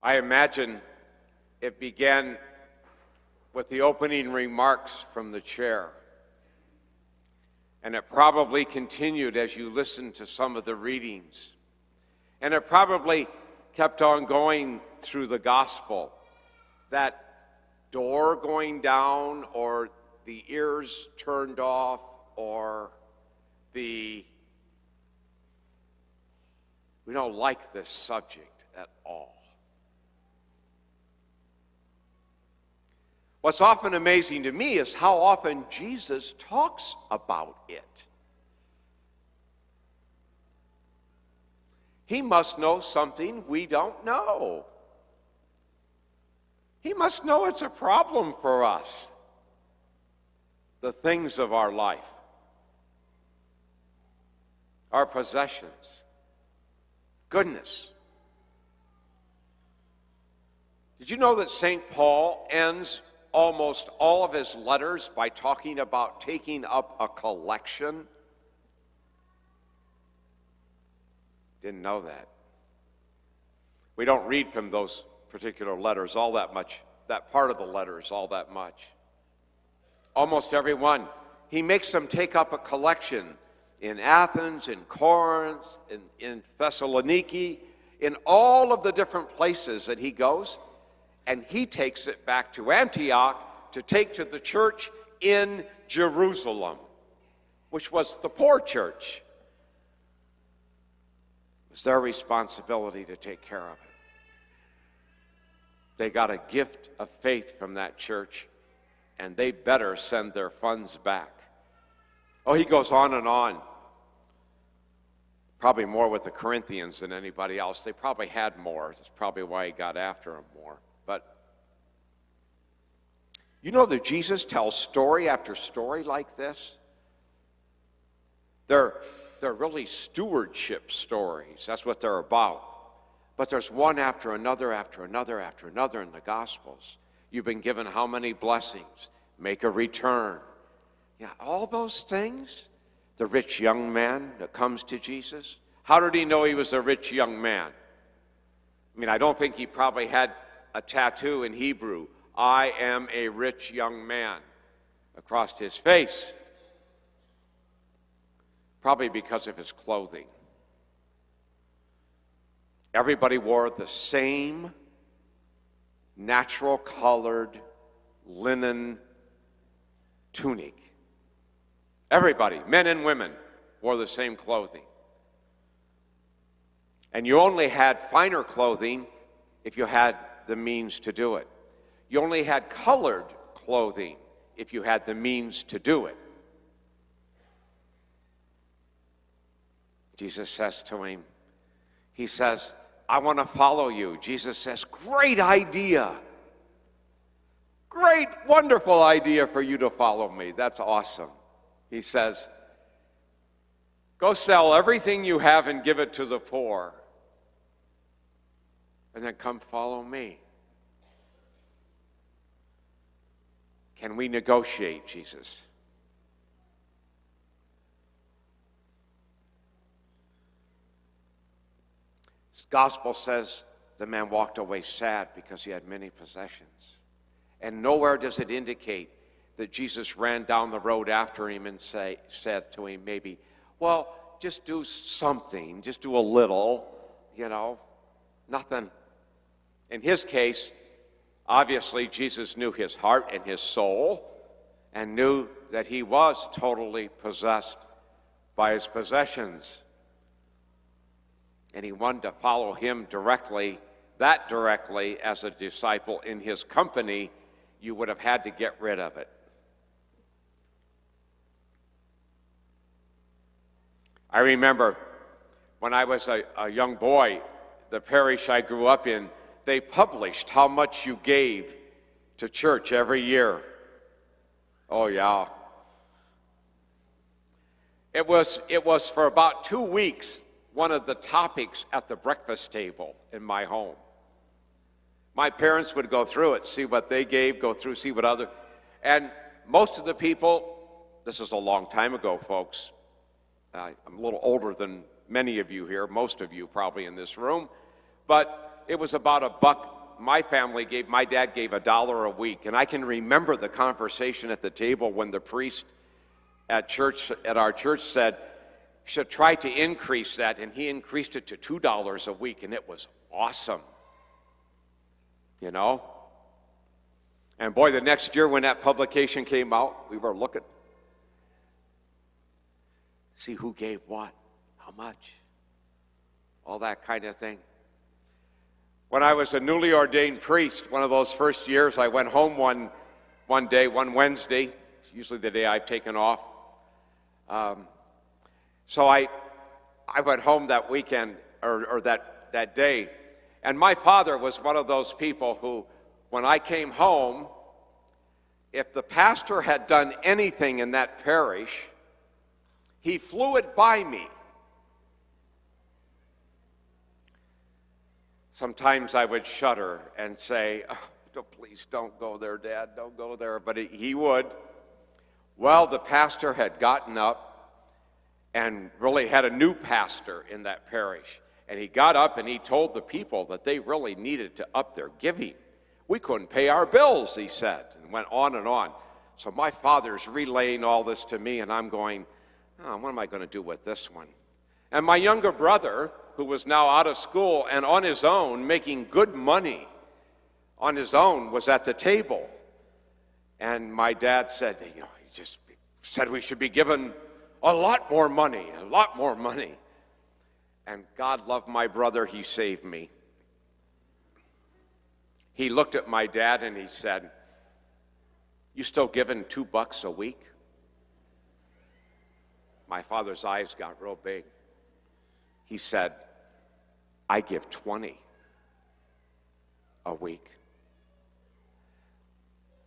I imagine it began with the opening remarks from the chair. And it probably continued as you listened to some of the readings. And it probably kept on going through the gospel. That door going down, or the ears turned off, or we don't like this subject at all. What's often amazing to me is how often Jesus talks about it. He must know something we don't know. He must know it's a problem for us, the things of our life, our possessions. Goodness. Did you know that St. Paul ends almost all of his letters by talking about taking up a collection? Didn't know that. We don't read from those particular letters all that much, that part of the letters all that much. Almost every one. He makes them take up a collection in Athens, in Corinth, in Thessaloniki, in all of the different places that he goes. And he takes it back to Antioch to take to the church in Jerusalem, which was the poor church. It was their responsibility to take care of it. They got a gift of faith from that church, and they better send their funds back. Oh, he goes on and on. Probably more with the Corinthians than anybody else. They probably had more. That's probably why he got after them more. But you know that Jesus tells story after story like this? They're really stewardship stories. That's what they're about. But there's one after another, after another, after another in the Gospels. You've been given how many blessings? Make a return. Yeah, all those things. The rich young man that comes to Jesus. How did he know he was a rich young man? I mean, I don't think he probably had a tattoo in Hebrew, I am a rich young man, across his face. Probably because of his clothing. Everybody wore the same natural colored linen tunic. Everybody, men and women, wore the same clothing. And you only had finer clothing if you had the means to do it. You only had colored clothing if you had the means to do it. Jesus says to him, he says, I want to follow you. Jesus says, great idea. Great, wonderful idea for you to follow me. That's awesome. He says, go sell everything you have and give it to the poor. And then come follow me. Can we negotiate, Jesus? This gospel says the man walked away sad because he had many possessions. And nowhere does it indicate that Jesus ran down the road after him and said to him maybe, well, just do something, just do a little, nothing. In his case, obviously Jesus knew his heart and his soul and knew that he was totally possessed by his possessions. And he wanted to follow him directly, that directly as a disciple in his company. You would have had to get rid of it. I remember when I was a young boy, the parish I grew up in, they published how much you gave to church every year. Oh, yeah. It was for about 2 weeks one of the topics at the breakfast table in my home. My parents would go through it, see what they gave, go through, see what other. And most of the people, this is a long time ago, folks. I'm a little older than many of you here, most of you probably in this room. But it was about $1. My dad gave $1 a week, and I can remember the conversation at the table when the priest at our church said, should try to increase that, and he increased it to $2 a week, and it was awesome, you know? And boy, the next year when that publication came out, we were looking, see who gave what, how much, all that kind of thing. When I was a newly ordained priest, one of those first years, I went home one Wednesday, usually the day I've taken off. So I went home that weekend, or that day, and my father was one of those people who, when I came home, if the pastor had done anything in that parish, he flew it by me. Sometimes I would shudder and say, oh, please don't go there, Dad, don't go there. But he would. Well, the pastor had gotten up and really had a new pastor in that parish. And he got up and he told the people that they really needed to up their giving. We couldn't pay our bills, he said, and went on and on. So my father's relaying all this to me, and I'm going, oh, what am I going to do with this one? And my younger brother, who was now out of school and on his own, making good money on his own, was at the table. And my dad said, he just said we should be given a lot more money. And God loved my brother, he saved me. He looked at my dad and he said, you still giving $2 a week? My father's eyes got real big. He said, I give 20 a week.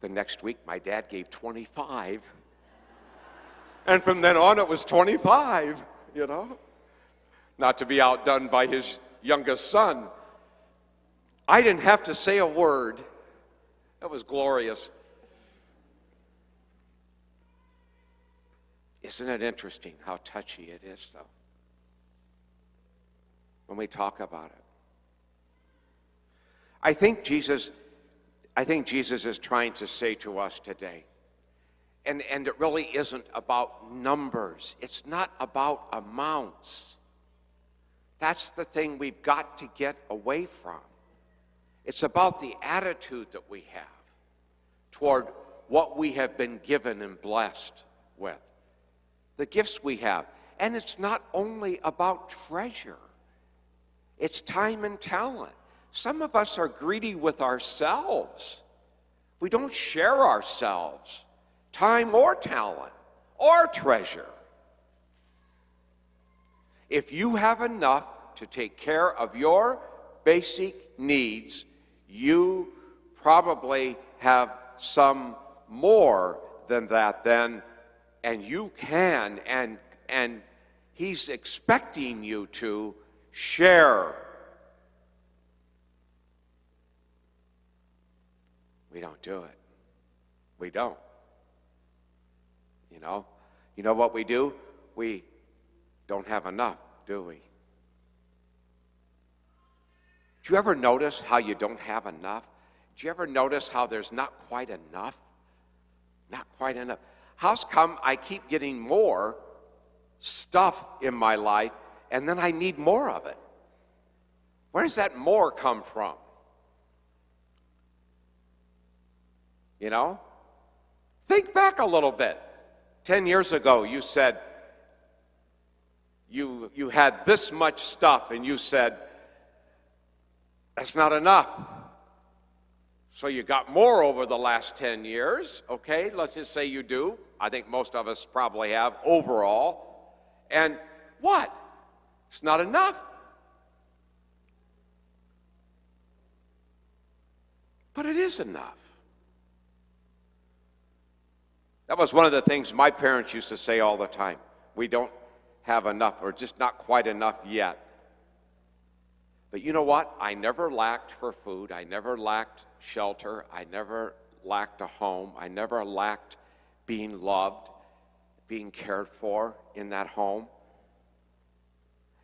The next week, my dad gave 25. And from then on, it was 25, Not to be outdone by his youngest son. I didn't have to say a word. That was glorious. Isn't it interesting how touchy it is, though, when we talk about it? I think Jesus is trying to say to us today, and it really isn't about numbers. It's not about amounts. That's the thing we've got to get away from. It's about the attitude that we have toward what we have been given and blessed with, the gifts we have. And it's not only about treasure. It's time and talent. Some of us are greedy with ourselves. We don't share ourselves, time or talent or treasure. If you have enough to take care of your basic needs, you probably have some more than that then, and you can, and he's expecting you to share. We don't do it. We don't. You know what we do? We don't have enough, do we? Do you ever notice how you don't have enough? Do you ever notice how there's not quite enough? Not quite enough. How's come I keep getting more stuff in my life and then I need more of it? Where does that more come from? Think back a little bit. 10 years ago, you said you had this much stuff, and you said, that's not enough. So you got more over the last 10 years, okay? Let's just say you do. I think most of us probably have overall. And what? It's not enough. But it is enough. That was one of the things my parents used to say all the time. We don't have enough, or just not quite enough yet. But you know what? I never lacked for food. I never lacked shelter. I never lacked a home. I never lacked being loved, being cared for in that home.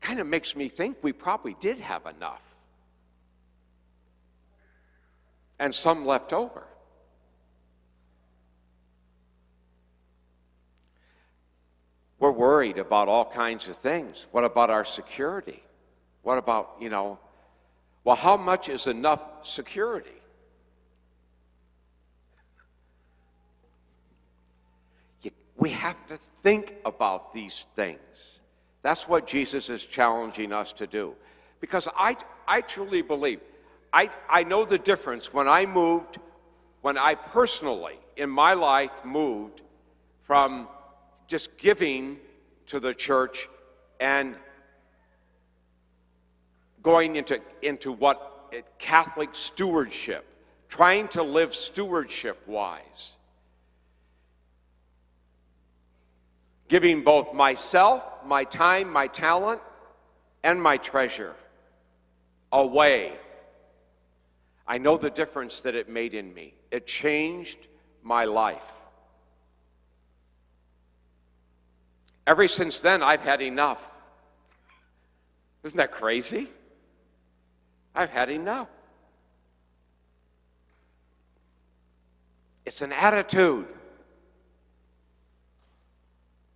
Kind of makes me think we probably did have enough. and some left over. We're worried about all kinds of things. What about our security? What about, well, how much is enough security? We have to think about these things. That's what Jesus is challenging us to do. Because I truly believe, I know the difference when I personally, in my life, moved from just giving to the church and going into what Catholic stewardship, trying to live stewardship-wise. Giving both myself, my time, my talent, and my treasure away. I know the difference that it made in me. It changed my life. Ever since then, I've had enough. Isn't that crazy? I've had enough. It's an attitude.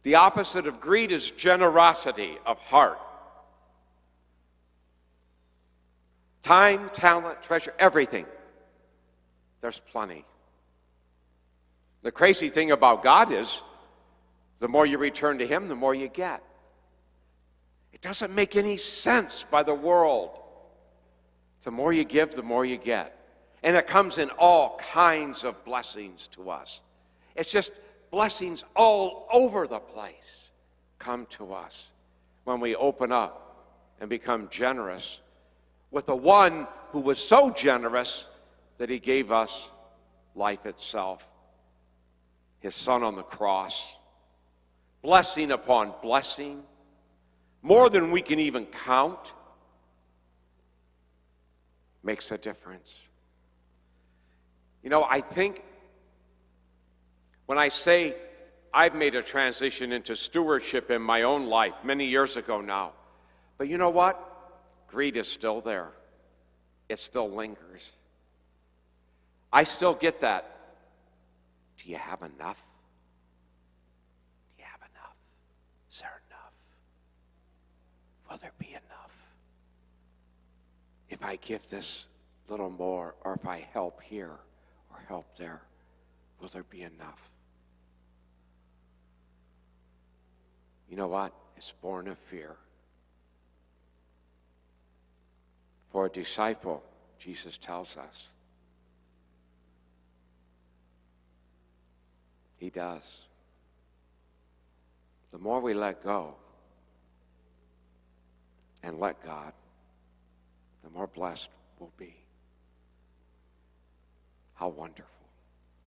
The opposite of greed is generosity of heart. Time, talent, treasure, everything. There's plenty. The crazy thing about God is, the more you return to Him, the more you get. It doesn't make any sense by the world. The more you give, the more you get. And it comes in all kinds of blessings to us. It's just blessings all over the place come to us when we open up and become generous with the one who was so generous that He gave us life itself, His Son on the cross. Blessing upon blessing, more than we can even count, makes a difference. I think when I say I've made a transition into stewardship in my own life many years ago now, but you know what? Greed is still there. It still lingers. I still get that. Do you have enough? Do you have enough? Is there enough? Will there be enough? If I give this little more, or if I help here or help there, will there be enough? You know what? It's born of fear. For a disciple, Jesus tells us, He does. The more we let go and let God, the more blessed we'll be. How wonderful.